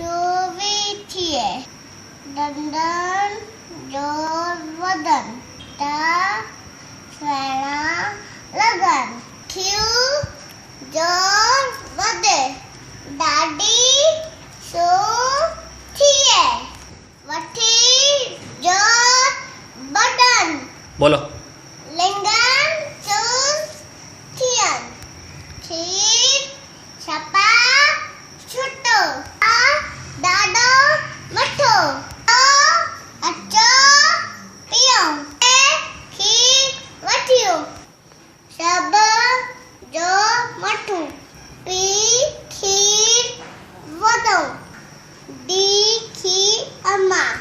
સુવી દંડન જોર વદન તા સ્વરા લગન થયું જોર વધે દાડી સો થીએ વઠી જોર બદન બોલો લિંગન ચૂસ થિયન થી છપા છૂટો આ દાડો મઠો અચ્ચો પિયો એ ખી વઠ્યો સબ જો મઠું પી ખીર વધો ડી ખી અમા